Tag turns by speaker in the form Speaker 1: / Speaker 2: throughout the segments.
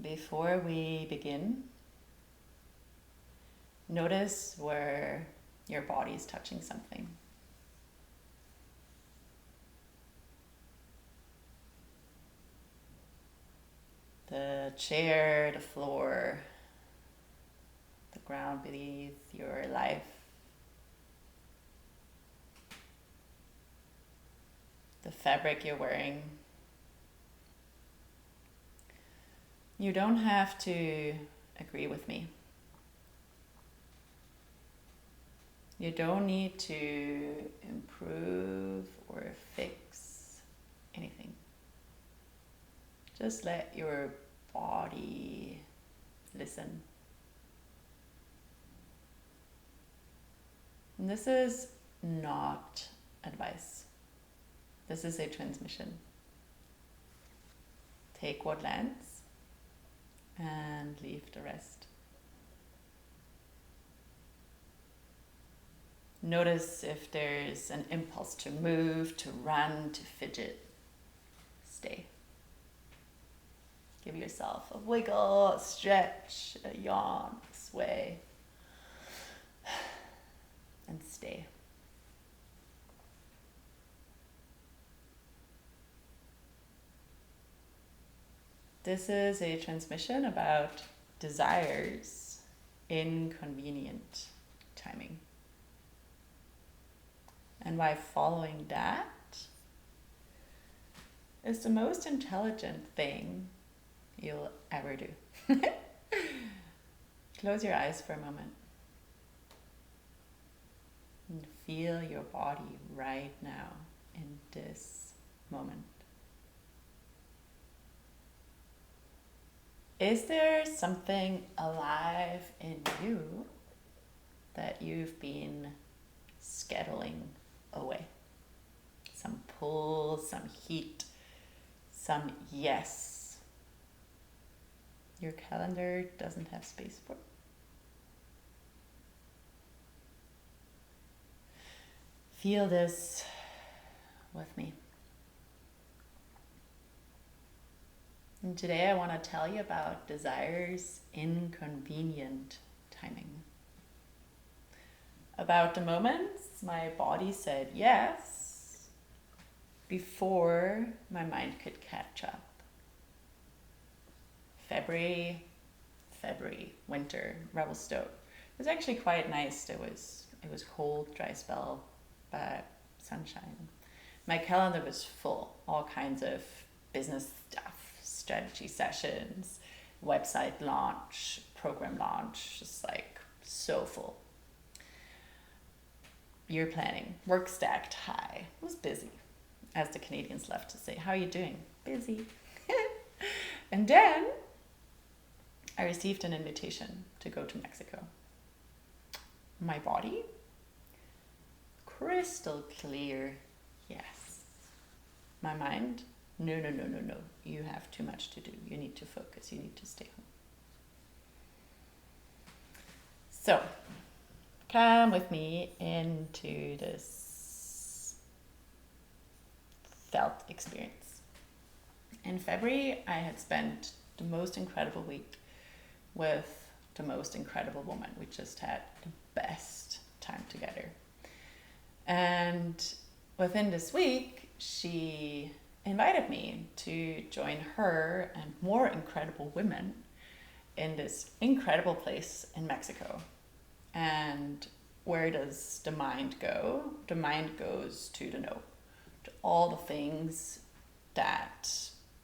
Speaker 1: Before we begin, notice where your body is touching something. The chair, the floor, the ground beneath your life, the fabric you're wearing. You don't have to agree with me. You don't need to improve or fix anything. Just let your body listen. And this is not advice. This is a transmission. Take what lands and leave the rest. Notice if there's an impulse to move, to run, to fidget. Stay. Give yourself a wiggle, a stretch, a yawn, a sway. And stay. This is a transmission about desires, inconvenient timing. And why following that is the most intelligent thing you'll ever do. Close your eyes for a moment and feel your body right now in this moment. Is there something alive in you that you've been scheduling away? Some pull, some heat, some yes. Your calendar doesn't have space for. Feel this with me. And today I want to tell you about desires, inconvenient timing. About the moments my body said yes before my mind could catch up. February, winter, Revelstoke. It was actually quite nice. It was cold, dry spell, but sunshine. My calendar was full, all kinds of business stuff, strategy sessions, website launch, program launch, just like so full. Year planning, work stacked high. It was busy, as the Canadians love to say. How are you doing? Busy. And then I received an invitation to go to Mexico. My body, crystal clear, yes. My mind, no. You have too much to do. You need to focus. You need to stay home. So, come with me into this felt experience. In February, I had spent the most incredible week with the most incredible woman. We just had the best time together. And within this week, she invited me to join her and more incredible women in this incredible place in Mexico. And where does the mind go? The mind goes to the no, to all the things that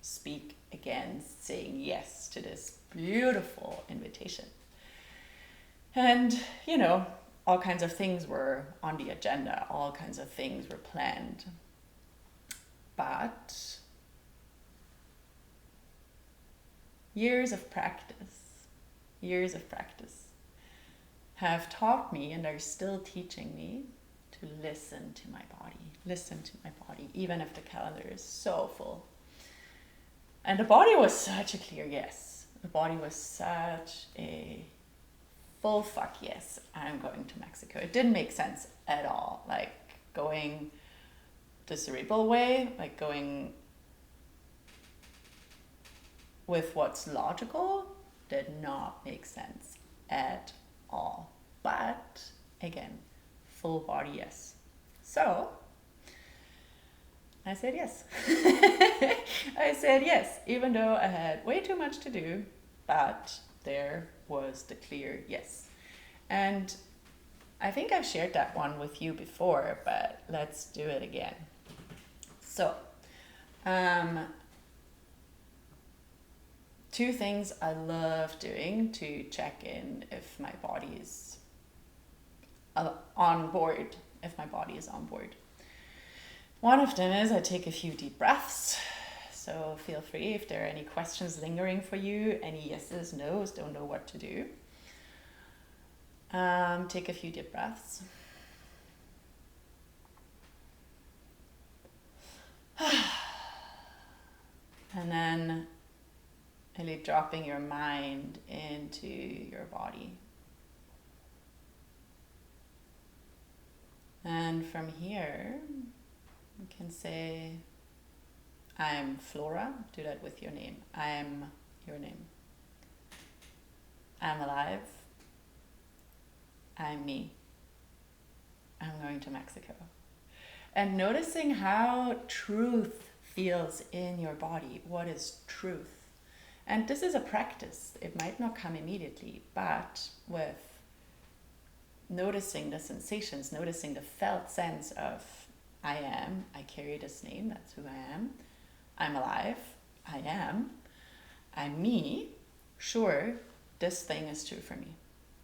Speaker 1: speak against saying yes to this beautiful invitation. And, all kinds of things were on the agenda, all kinds of things were planned. But years of practice have taught me and are still teaching me to listen to my body, even if the calendar is so full. And the body was such a clear yes. The body was such a full fuck yes, I'm going to Mexico. It didn't make sense at all. Like going the cerebral way, like going with what's logical did not make sense at all. But again, full body yes. So I said yes. I said yes, even though I had way too much to do, but there was the clear yes. And I think I've shared that one with you before, but let's do it again. So, two things I love doing to check in if my body is on board, if my body is on board. One of them is I take a few deep breaths. So feel free if there are any questions lingering for you, any yeses, nos, don't know what to do. Take a few deep breaths. And then really dropping your mind into your body. And from here, you can say, I'm Flora. Do that with your name. I'm your name. I'm alive. I'm me. I'm going to Mexico. And noticing how truth feels in your body. What is truth? And this is a practice. It might not come immediately, but with noticing the sensations, noticing the felt sense of I am, I carry this name, that's who I am. I'm alive, I am. I'm me, sure, this thing is true for me.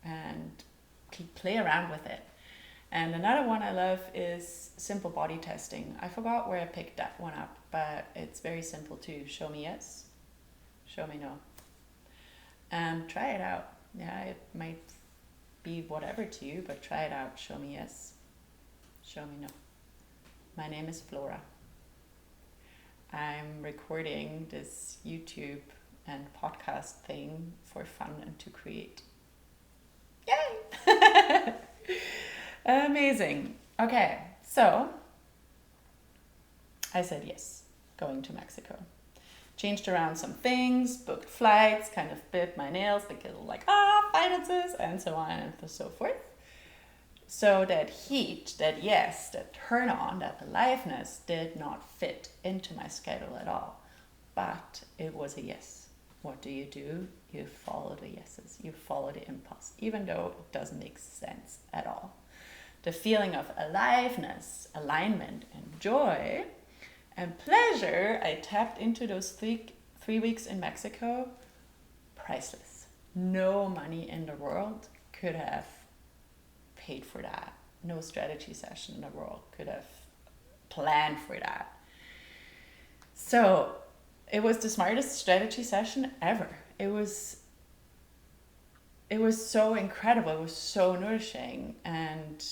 Speaker 1: And play around with it. And another one I love is simple body testing. I forgot where I picked that one up, but it's very simple too. Show me yes, show me no. Try it out. Yeah, it might be whatever to you, but try it out. Show me yes, show me no. My name is Flora. I'm recording this YouTube and podcast thing for fun and to create. Yay! Amazing. Okay, so I said yes, going to Mexico. Changed around some things, booked flights, kind of bit my nails because finances and so on and so forth. So that heat, that yes, that turn on, that aliveness did not fit into my schedule at all. But it was a yes. What do? You follow the yeses. You follow the impulse, even though it doesn't make sense at all. The feeling of aliveness, alignment, and joy and pleasure I tapped into those three weeks in Mexico, priceless. No money in the world could have paid for that. No strategy session in the world could have planned for that. So it was the smartest strategy session ever. It was so incredible. It was so nourishing. And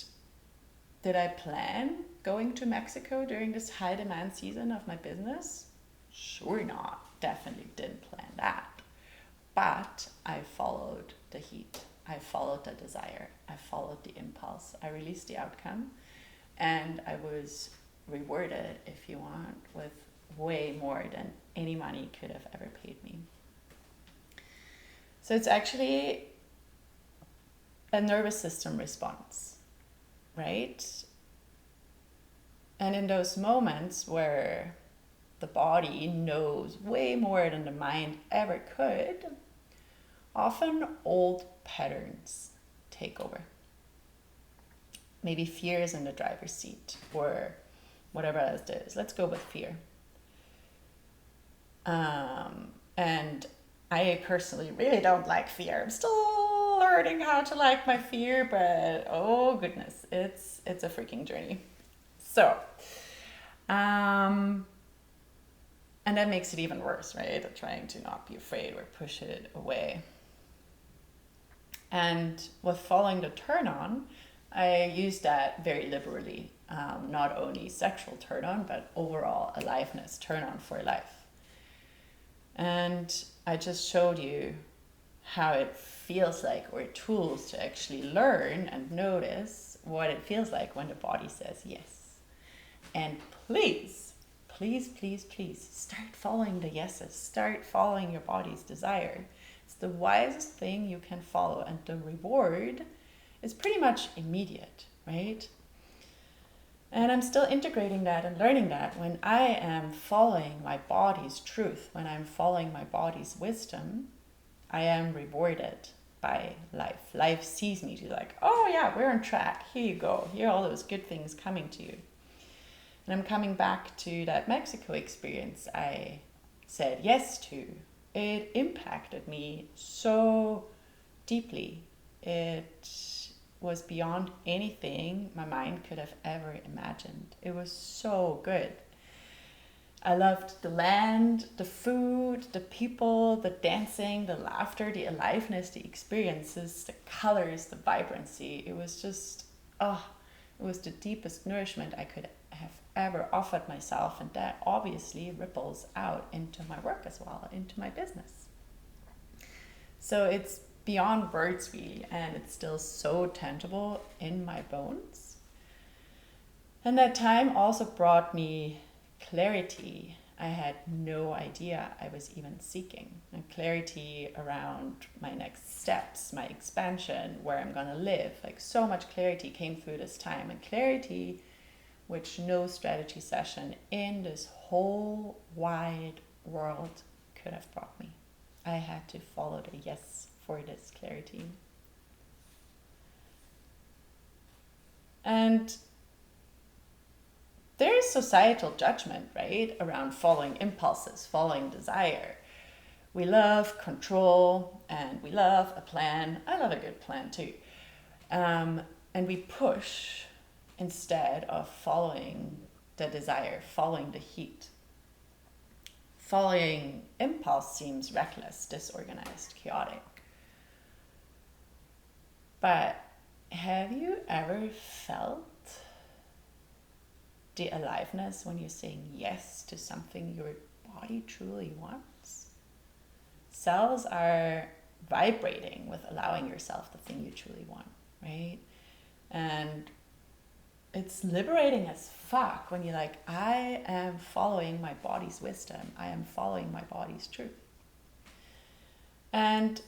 Speaker 1: did I plan going to Mexico during this high demand season of my business? Sure not. Definitely didn't plan that. But I followed the heat. I followed the desire. I followed the impulse. I released the outcome. And I was rewarded, if you want, with way more than any money could have ever paid me. So it's actually a nervous system response, right? And in those moments where the body knows way more than the mind ever could, often old patterns take over. Maybe fear is in the driver's seat or whatever else it is. Let's go with fear. And I personally really don't like fear. I'm still learning how to like my fear, but oh goodness, it's a freaking journey. So, and that makes it even worse, right? Trying to not be afraid or push it away. And with following the turn on, I use that very liberally. Not only sexual turn on, but overall aliveness, turn on for life. And I just showed you how it feels like, or tools to actually learn and notice what it feels like when the body says yes. And please please, please, please start following the yeses. Start following your body's desire. It's the wisest thing you can follow, and the reward is pretty much immediate, right? And I'm still integrating that and learning that when I am following my body's truth, when I'm following my body's wisdom, I am rewarded by life. Life sees me to like, oh yeah, we're on track. Here you go. Here are all those good things coming to you. And I'm coming back to that Mexico experience I said yes to. It impacted me so deeply. It was beyond anything my mind could have ever imagined. It was so good. I loved the land, the food, the people, the dancing, the laughter, the aliveness, the experiences, the colors, the vibrancy. It was just, it was the deepest nourishment I could have ever offered myself. And that obviously ripples out into my work as well, into my business. So it's beyond words really, and it's still so tangible in my bones. And that time also brought me clarity I had no idea I was even seeking. And clarity around my next steps, my expansion, where I'm gonna live. Like so much clarity came through this time, and clarity which no strategy session in this whole wide world could have brought me. I had to follow the yes for this clarity. And there is societal judgment, right, around following impulses, following desire. We love control and we love a plan. I love a good plan too. And we push instead of following the desire, following the heat. Following impulse seems reckless, disorganized, chaotic. But have you ever felt the aliveness when you're saying yes to something your body truly wants? Cells are vibrating with allowing yourself the thing you truly want, right? And it's liberating as fuck when you're like, I am following my body's wisdom. I am following my body's truth. And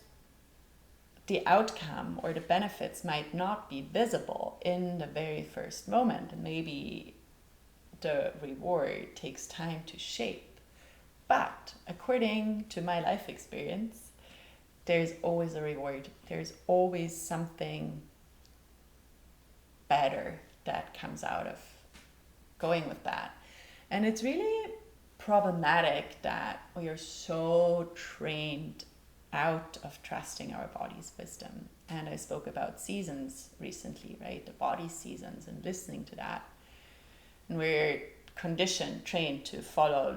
Speaker 1: the outcome or the benefits might not be visible in the very first moment. And maybe the reward takes time to shape. But according to my life experience, there's always a reward. There's always something better that comes out of going with that. And it's really problematic that we are so trained out of trusting our body's wisdom. And I spoke about seasons recently, right? The body seasons, and listening to that. And we're conditioned, trained to follow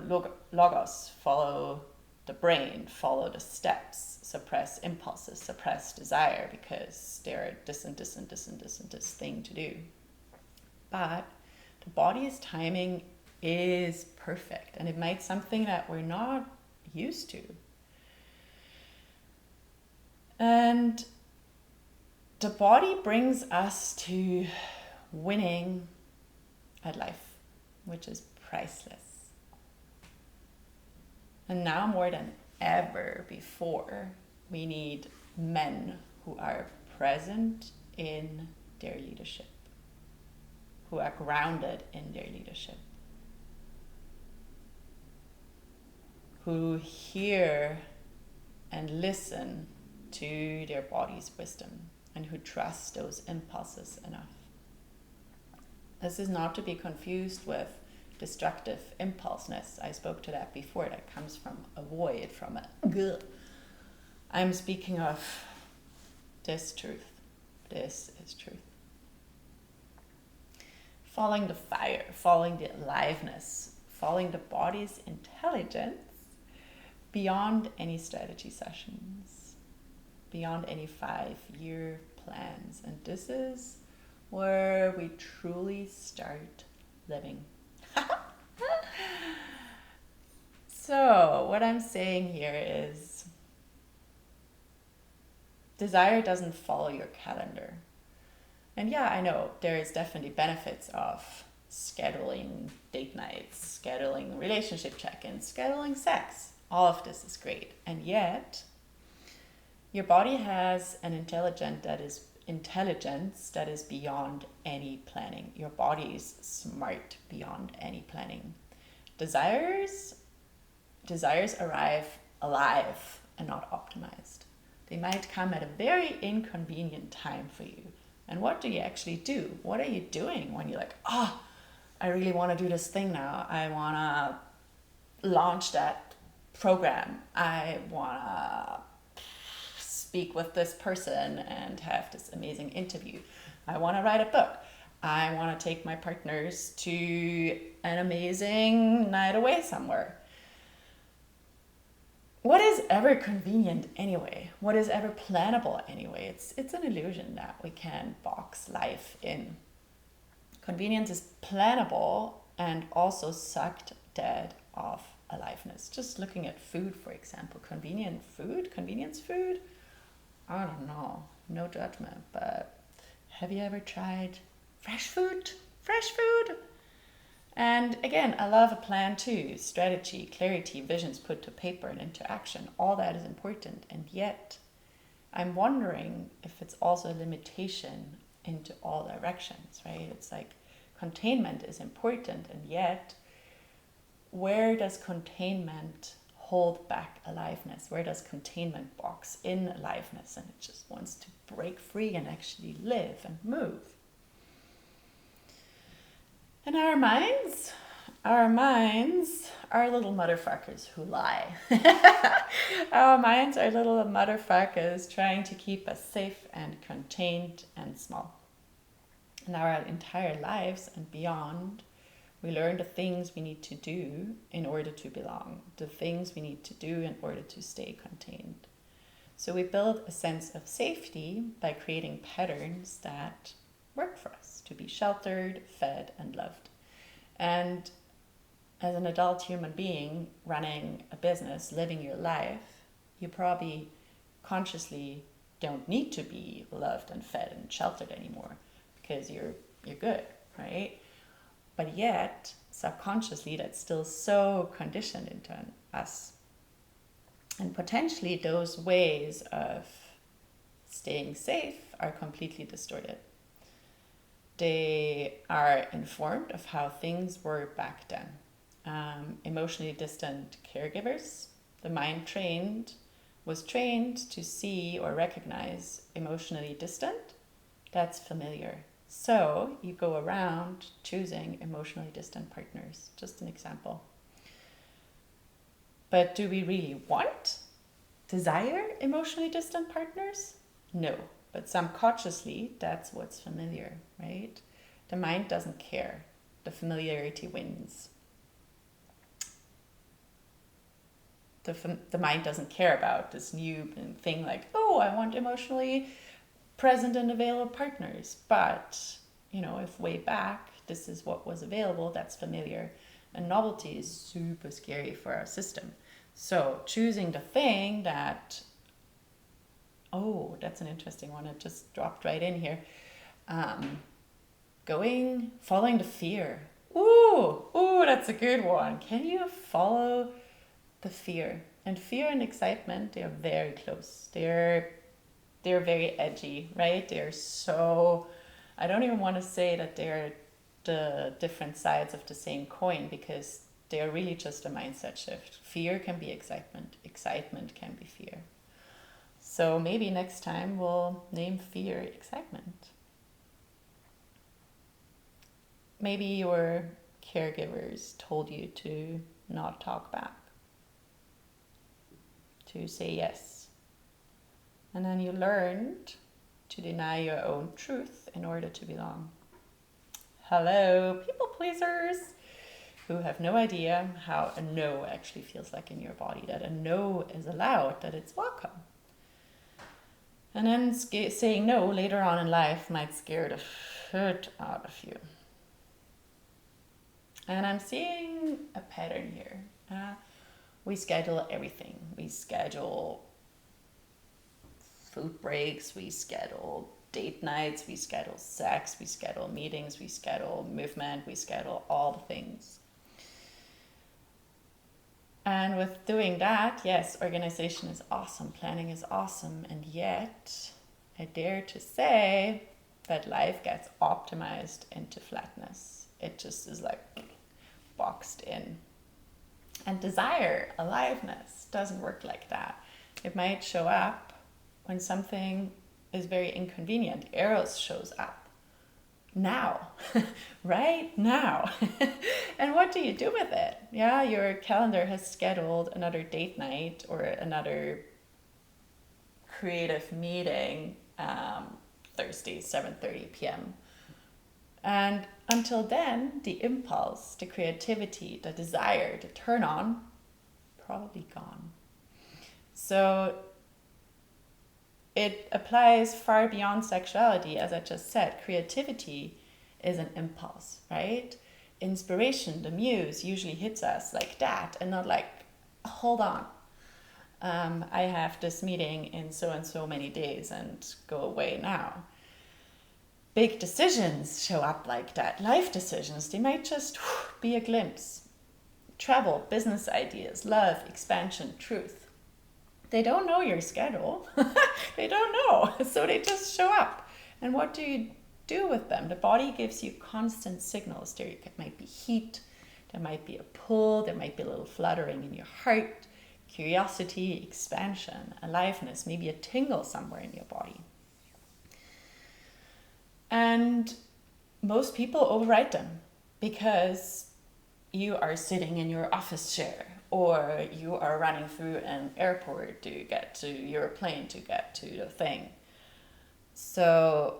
Speaker 1: logos, follow the brain, follow the steps, suppress impulses, suppress desire, because they're this and this and this and this and this thing to do. But the body's timing is perfect, and it might be something that we're not used to. And the body brings us to winning at life, which is priceless. And now more than ever before, we need men who are present in their leadership, who are grounded in their leadership, who hear and listen to their body's wisdom, and who trust those impulses enough. This is not to be confused with destructive impulseness. I spoke to that before. That comes from a void, from a gugh. I'm speaking of this truth. This is truth. Following the fire, following the aliveness, following the body's intelligence beyond any strategy sessions, beyond any 5-year plans. And this is where we truly start living. So what I'm saying here is, desire doesn't follow your calendar. And yeah, I know there is definitely benefits of scheduling date nights, scheduling relationship check-ins, scheduling sex. All of this is great. And yet, your body has an intelligence that is beyond any planning. Your body is smart beyond any planning. Desires arrive alive and not optimized. They might come at a very inconvenient time for you. And what do you actually do? What are you doing when you're like, I really want to do this thing now. I want to launch that program. I want to speak with this person and have this amazing interview. I want to write a book. I want to take my partners to an amazing night away somewhere. What is ever convenient anyway? What is ever plannable anyway? It's an illusion that we can box life in. Convenience is plannable and also sucked dead of aliveness. Just looking at food, for example, convenience food, I don't know, no judgment, but have you ever tried fresh food? And again, I love a plan too. Strategy, clarity, visions put to paper and into action. All that is important. And yet, I'm wondering if it's also a limitation into all directions, right? It's like containment is important. And yet, where does containment hold back aliveness? Where does containment box in aliveness? And it just wants to break free and actually live and move. And our minds are little motherfuckers who lie. Our minds are little motherfuckers trying to keep us safe and contained and small. And our entire lives and beyond, we learn the things we need to do in order to belong, the things we need to do in order to stay contained. So we build a sense of safety by creating patterns that work for us, to be sheltered, fed, and loved. And as an adult human being running a business, living your life, you probably consciously don't need to be loved and fed and sheltered anymore because you're good, right? But yet, subconsciously, that's still so conditioned into us. And potentially those ways of staying safe are completely distorted. They are informed of how things were back then. Emotionally distant caregivers, the mind was trained to see or recognize emotionally distant. That's familiar. So you go around choosing emotionally distant partners. Just an example. But do we really desire emotionally distant partners? No. But subconsciously, that's what's familiar, right? The mind doesn't care. The familiarity wins. The mind doesn't care about this new thing like, I want emotionally present and available partners. But, if way back, this is what was available, that's familiar. And novelty is super scary for our system. So choosing the thing that, that's an interesting one. It just dropped right in here. Following the fear. Ooh, that's a good one. Can you follow the fear? And fear and excitement, they are very close. They're very edgy, right? They're so, I don't even want to say that they're the different sides of the same coin because they're really just a mindset shift. Fear can be excitement. Excitement can be fear. So maybe next time we'll name fear excitement. Maybe your caregivers told you to not talk back, to say yes. And then you learned to deny your own truth in order to belong. Hello, people pleasers who have no idea how a no actually feels like in your body, that a no is allowed, that it's welcome. And then saying no later on in life might scare the shit out of you. And I'm seeing a pattern here. We schedule everything. We schedule food breaks. We schedule date nights, we schedule sex, we schedule meetings, we schedule movement, we schedule all the things. And with doing that, yes, organization is awesome, planning is awesome, and yet I dare to say that life gets optimized into flatness. It just is like boxed in. And desire, aliveness, doesn't work like that. It might show up when something is very inconvenient. Eros shows up now, right now. And what do you do with it? Yeah, your calendar has scheduled another date night or another creative meeting Thursday, 7:30 p.m. And until then, the impulse, the creativity, the desire to turn on, probably gone. So it applies far beyond sexuality, as I just said. Creativity is an impulse, right? Inspiration, the muse, usually hits us like that and not like, hold on. I have this meeting in so and so many days and go away now. Big decisions show up like that. Life decisions, they might just be a glimpse. Travel, business ideas, love, expansion, truth. They don't know your schedule. They don't know. So they just show up. And what do you do with them? The body gives you constant signals. There might be heat. There might be a pull. There might be a little fluttering in your heart. Curiosity, expansion, aliveness, maybe a tingle somewhere in your body. And most people override them because you are sitting in your office chair or you are running through an airport to get to your plane, to get to the thing. So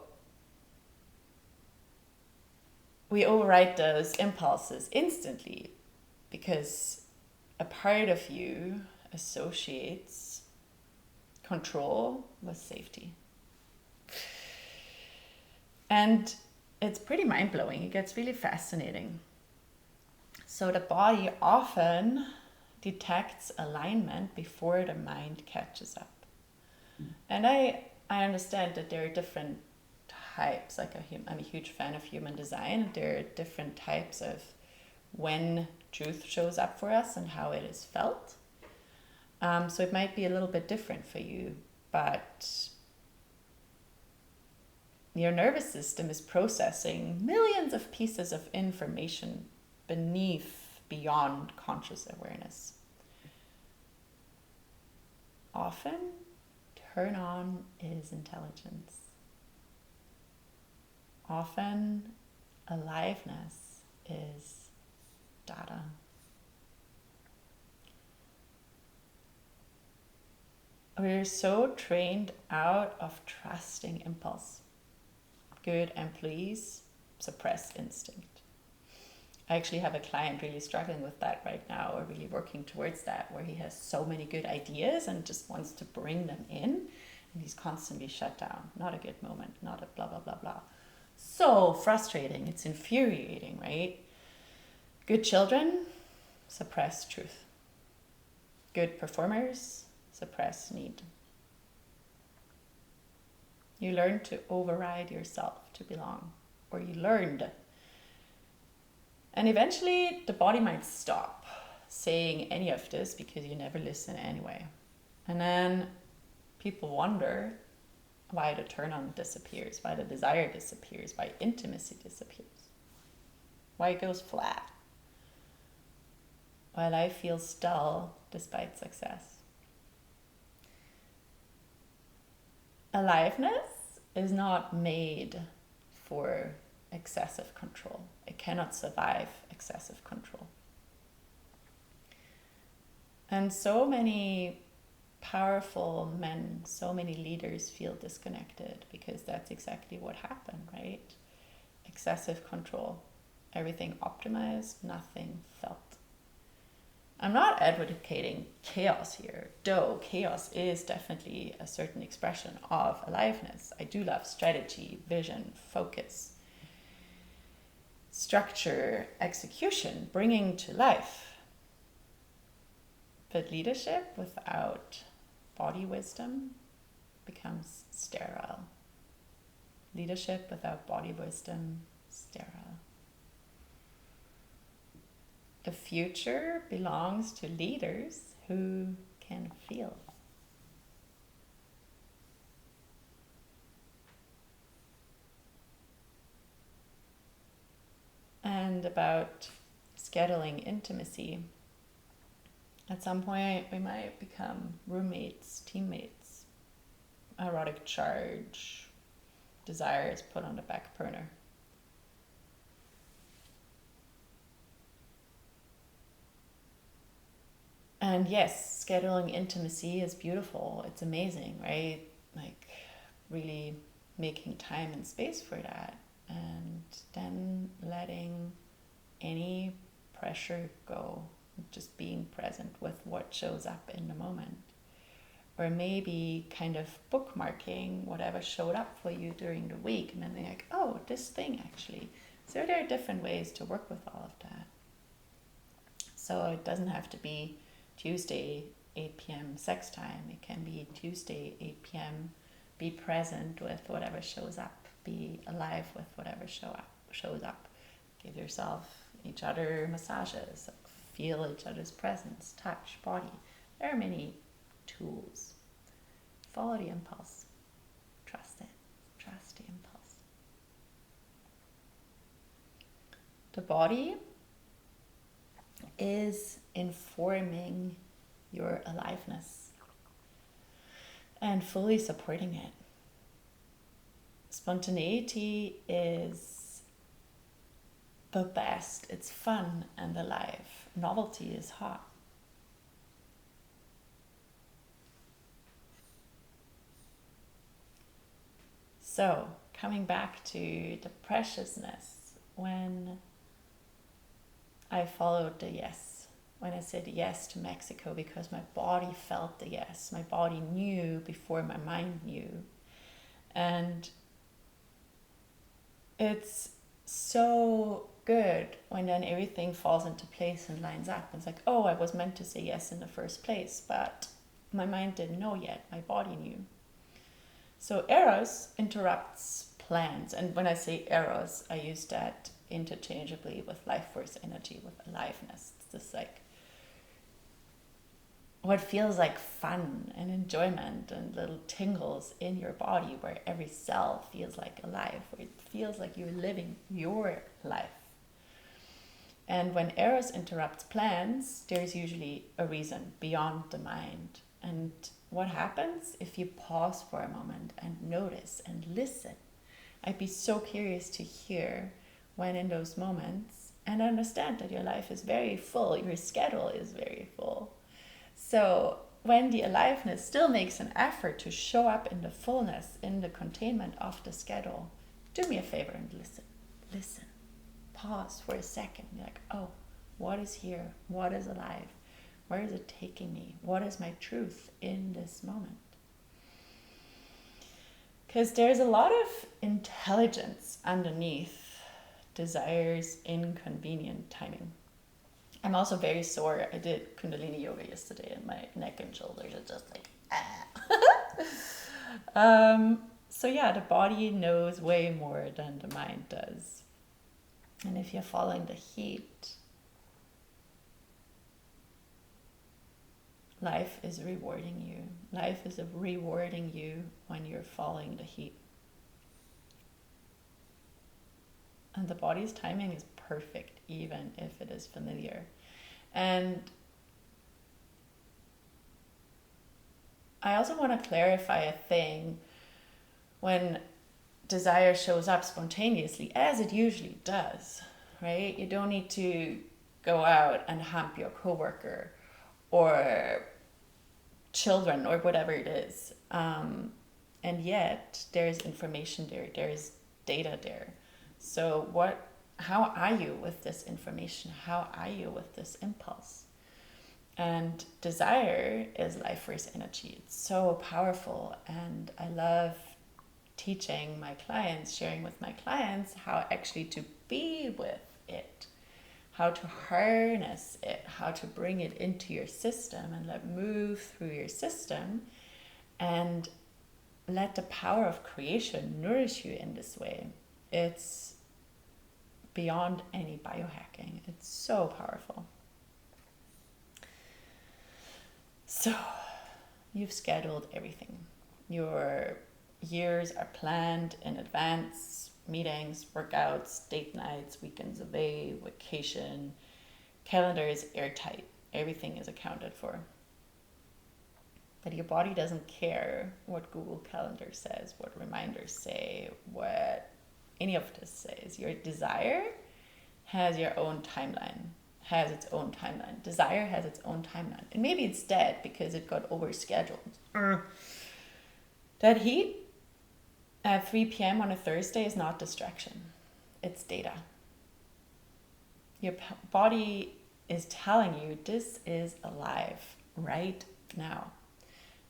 Speaker 1: we override those impulses instantly because a part of you associates control with safety. And it's pretty mind-blowing. It gets really fascinating. So the body often detects alignment before the mind catches up. And I understand that there are different types. Like I'm a huge fan of human design. There are different types of when truth shows up for us and how it is felt. So it might be a little bit different for you, but your nervous system is processing millions of pieces of information beyond conscious awareness. Often, turn on is intelligence. Often, aliveness is data. We're so trained out of trusting impulse. Good employees suppress instinct. I actually have a client really struggling with that right now, or really working towards that, where he has so many good ideas and just wants to bring them in, and he's constantly shut down. Not a good moment, not a blah, blah, blah, blah. So frustrating, it's infuriating, right? Good children suppress truth. Good performers suppress need. You learn to override yourself to belong, or you learned. And eventually the body might stop saying any of this because you never listen anyway. And then people wonder why the turn on disappears, why the desire disappears, why intimacy disappears, why it goes flat, why life feels dull despite success. Aliveness is not made for excessive control. It cannot survive excessive control. And so many powerful men, so many leaders feel disconnected because that's exactly what happened, right? Excessive control. Everything optimized, nothing felt. I'm not advocating chaos here, though chaos is definitely a certain expression of aliveness. I do love strategy, vision, focus, structure, execution, bringing to life. But leadership without body wisdom becomes sterile. Leadership without body wisdom, sterile. The future belongs to leaders who can feel. And about scheduling intimacy. At some point, we might become roommates, teammates. Erotic charge, desire is put on the back burner. And yes, scheduling intimacy is beautiful. It's amazing, right? Like really making time and space for that. And then letting any pressure go, just being present with what shows up in the moment. Or maybe kind of bookmarking whatever showed up for you during the week and then being like, oh, this thing actually. So there are different ways to work with all of that. So it doesn't have to be Tuesday, 8 p.m. sex time. It can be Tuesday, 8 p.m. Be present with whatever shows up. Be alive with whatever shows up. Give each other massages. Feel each other's presence, touch, body. There are many tools. Follow the impulse. Trust it. Trust the impulse. The body is informing your aliveness and fully supporting it. Spontaneity is the best. It's fun and alive. Novelty is hot. So, coming back to the preciousness, when I followed the yes, when I said yes to Mexico because my body felt the yes, my body knew before my mind knew. And it's so good when then everything falls into place and lines up. It's like, oh, I was meant to say yes in the first place, but my mind didn't know yet, my body knew. So Eros interrupts plans. And when I say Eros, I use that interchangeably with life force energy, with aliveness. It's just like what feels like fun and enjoyment and little tingles in your body where every cell feels like alive, where it feels like you're living your life. And when Eros interrupts plans, there's usually a reason beyond the mind. And what happens if you pause for a moment and notice and listen? I'd be so curious to hear when in those moments, and understand that your life is very full, your schedule is very full. So when the aliveness still makes an effort to show up in the fullness, in the containment of the schedule, do me a favor and listen. Listen. Pause for a second. You're like, oh, what is here? What is alive? Where is it taking me? What is my truth in this moment? Because there's a lot of intelligence underneath desire's inconvenient timing. I'm also very sore. I did Kundalini yoga yesterday and my neck and shoulders are just like, So yeah, the body knows way more than the mind does. And if you're following the heat, life is rewarding you. Life is rewarding you when you're following the heat. And the body's timing is perfect, even if it is familiar. And I also want to clarify a thing. When desire shows up spontaneously, as it usually does, right? You don't need to go out and hump your coworker or children or whatever it is. And yet there's information there, there's data there. So how are you with this information? How are you with this impulse? And desire is life force energy. It's so powerful. And I love teaching my clients, sharing with my clients how actually to be with it, how to harness it, how to bring it into your system and let it move through your system. And let the power of creation nourish you in this way. It's beyond any biohacking. It's so powerful. So, you've scheduled everything. Your years are planned in advance. Meetings, workouts, date nights, weekends away, vacation. Calendar is airtight. Everything is accounted for. But your body doesn't care what Google Calendar says, what reminders say, what any of this says. Your desire has your own timeline, has its own timeline. Desire has its own timeline. And maybe it's dead because it got overscheduled. That heat at 3 p.m. on a Thursday is not distraction. It's data. Your body is telling you this is alive right now.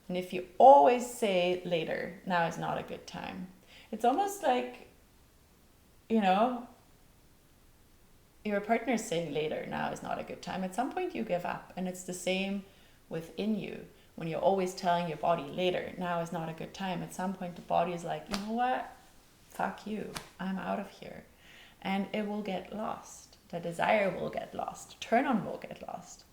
Speaker 1: And if you always say later, now is not a good time. It's almost like, your partner is saying later, now is not a good time. At some point you give up. And it's the same within you. When you're always telling your body later, now is not a good time. At some point the body is like, you know what? Fuck you. I'm out of here. And it will get lost. The desire will get lost. Turn on will get lost.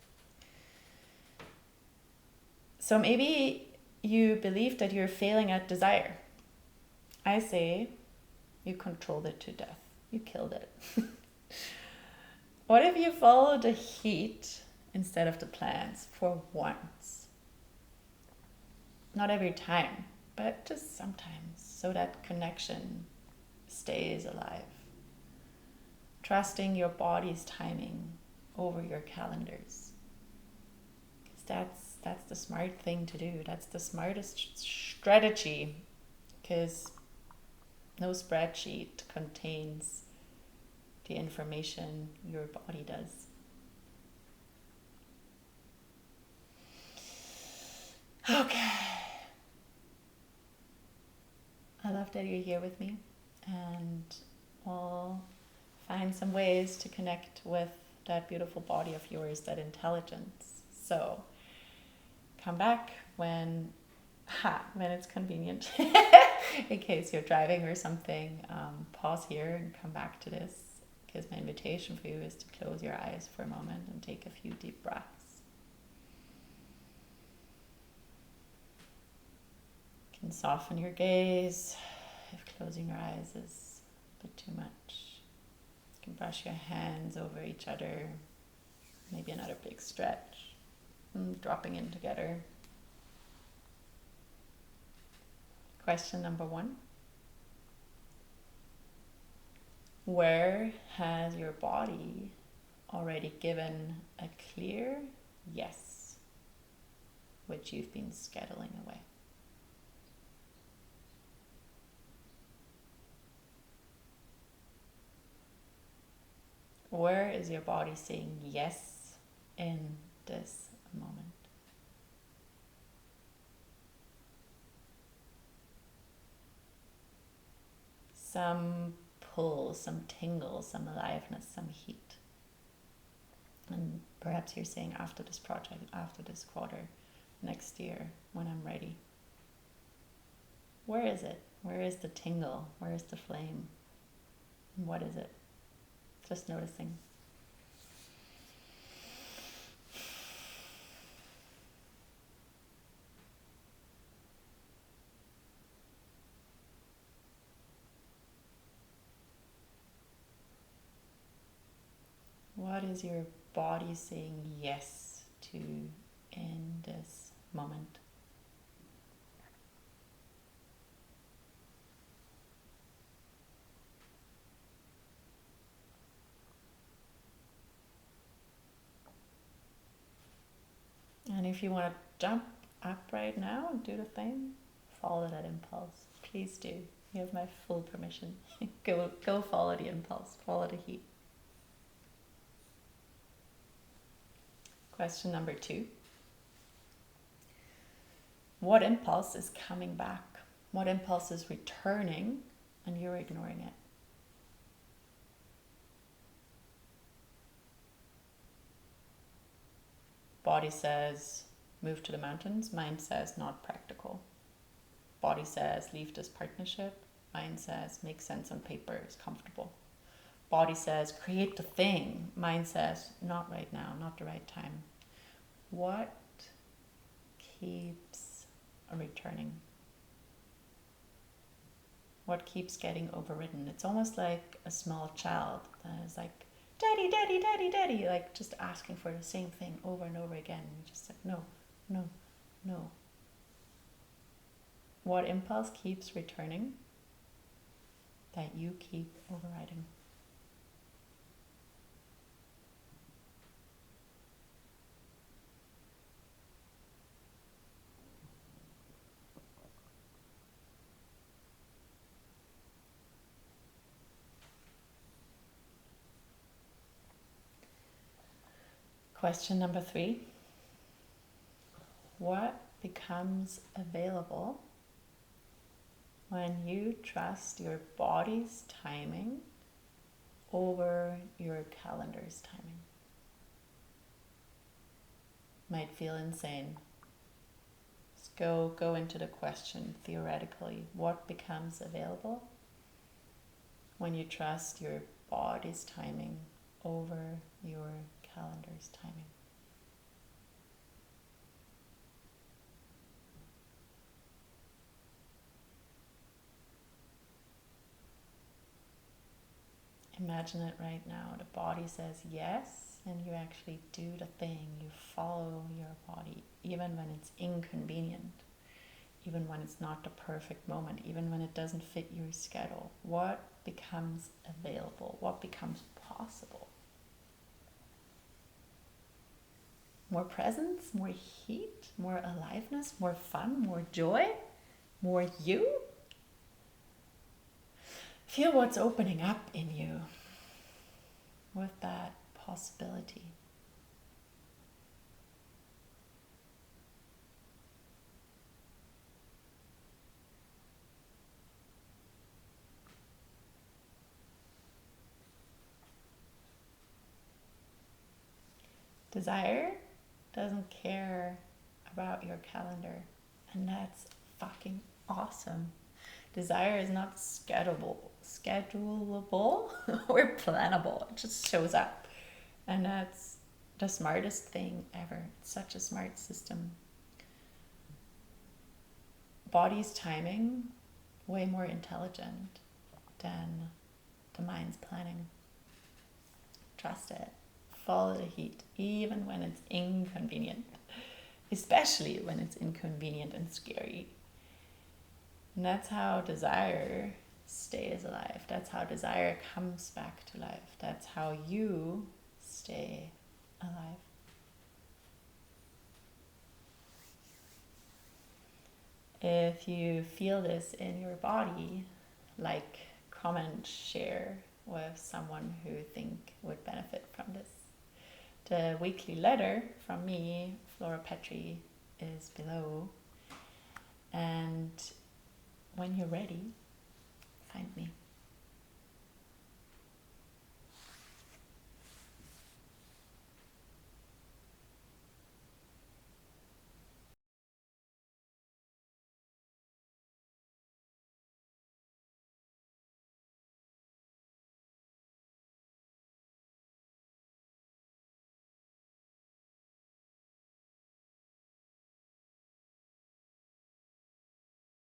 Speaker 1: So maybe you believe that you're failing at desire. I say you controlled it to death. You killed it. What if you follow the heat instead of the plans for once? Not every time, but just sometimes, so that connection stays alive. Trusting your body's timing over your calendars. That's the smart thing to do. That's the smartest strategy, because no spreadsheet contains the information your body does. Okay. I love that you're here with me, and we'll find some ways to connect with that beautiful body of yours, that intelligence. So come back when it's convenient. In case you're driving or something, pause here and come back to this, because my invitation for you is to close your eyes for a moment and take a few deep breaths. You can soften your gaze if closing your eyes is a bit too much. You can brush your hands over each other, maybe another big stretch. Dropping in together. Question number 1. Where has your body already given a clear yes, which you've been scheduling away? Where is your body saying yes in this moment? Some pull, some tingle, some aliveness, some heat. And perhaps you're saying, after this project, after this quarter, next year, when I'm ready. Where is it? Where is the tingle? Where is the flame? What is it? Just noticing. What is your body saying yes to in this moment? And if you want to jump up right now and do the thing, follow that impulse. Please do. You have my full permission. Go follow the impulse. Follow the heat. Question number 2. What impulse is coming back? What impulse is returning and you're ignoring it? Body says, move to the mountains. Mind says, not practical. Body says, leave this partnership. Mind says, make sense on paper, is comfortable. Body says, create the thing. Mind says, not right now, not the right time. What keeps returning? What keeps getting overridden? It's almost like a small child that is like, daddy, daddy, daddy, daddy, like just asking for the same thing over and over again. You just like, no, no, no. What impulse keeps returning that you keep overriding? Question number 3. What becomes available when you trust your body's timing over your calendar's timing? Might feel insane. Just go into the question theoretically. What becomes available when you trust your body's timing over your calendar's timing? Imagine it right now. The body says yes, and you actually do the thing. You follow your body, even when it's inconvenient, even when it's not the perfect moment, even when it doesn't fit your schedule. What becomes available? What becomes possible? More presence, more heat, more aliveness, more fun, more joy, more you? Feel what's opening up in you with that possibility. Desire doesn't care about your calendar, and that's fucking awesome. Desire is not schedulable or plannable. It just shows up, and that's the smartest thing ever. It's such a smart system. Body's timing, way more intelligent than the mind's planning. Trust it. Follow the heat, even when it's inconvenient, especially when it's inconvenient and scary. And that's how desire stays alive. That's how desire comes back to life. That's how you stay alive. If you feel this in your body, like, comment, share with someone who you think would benefit from this. The weekly letter from me, Flora Petri, is below. And when you're ready, find me.